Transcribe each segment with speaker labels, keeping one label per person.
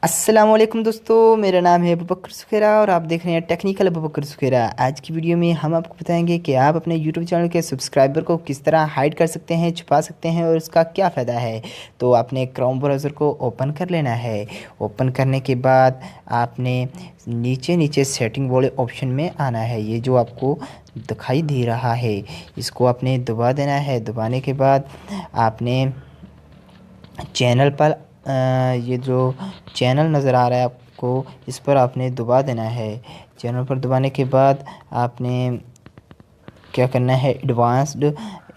Speaker 1: अस्सलाम वालेकुम दोस्तों, मेरा नाम है अबू बकर सुखेरा और आप देख रहे हैं टेक्निकल अबू बकर सुखेरा। आज की वीडियो में हम आपको बताएंगे कि आप अपने यूट्यूब चैनल के सब्सक्राइबर को किस तरह हाइड कर सकते हैं, छुपा सकते हैं और उसका क्या फ़ायदा है। तो आपने क्रोम ब्राउज़र को ओपन कर लेना है। ओपन करने के बाद आपने नीचे नीचे सेटिंग वाले ऑप्शन में आना है। ये जो आपको दिखाई दे रहा है इसको आपने दबा देना है। दबाने के बाद आपने चैनल पर ये जो चैनल नज़र आ रहा है आपको, इस पर आपने दबा देना है। चैनल पर दबाने के बाद आपने क्या करना है,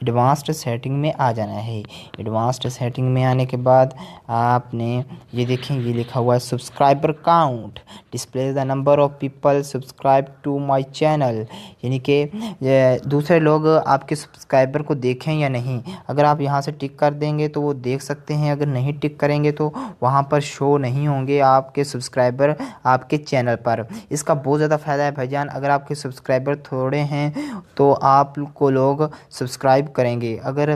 Speaker 1: एडवांस्ड सेटिंग में आ जाना है। एडवांस्ड सेटिंग में आने के बाद आपने ये देखें, ये लिखा हुआ है subscriber count display the number of people subscribe to my channel, यानी कि दूसरे लोग आपके सब्सक्राइबर को देखें या नहीं। अगर आप यहाँ से टिक कर देंगे तो वो देख सकते हैं, अगर नहीं टिक करेंगे तो वहाँ पर शो नहीं होंगे आपके सब्सक्राइबर आपके चैनल पर। इसका बहुत ज़्यादा फ़ायदा है भाईजान। अगर आपके सब्सक्राइबर थोड़े हैं तो आपको लोग सब्सक्राइब करेंगे। अगर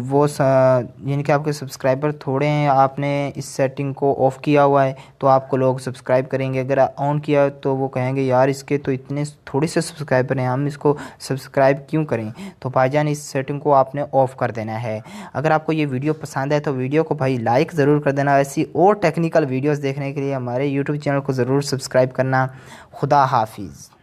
Speaker 1: वो यानी कि आपके सब्सक्राइबर थोड़े हैं, आपने इस सेटिंग को ऑफ़ किया हुआ है तो आपको लोग सब्सक्राइब करेंगे। अगर ऑन किया तो वो कहेंगे यार इसके तो इतने थोड़े से सब्सक्राइबर हैं, हम इसको सब्सक्राइब क्यों करें। तो भाईजान इस सेटिंग को आपने ऑफ़ कर देना है। अगर आपको ये वीडियो पसंद है तो वीडियो को भाई लाइक ज़रूर कर देना। ऐसी और टेक्निकल वीडियोज़ देखने के लिए हमारे यूट्यूब चैनल को ज़रूर सब्सक्राइब करना। खुदा हाफिज़।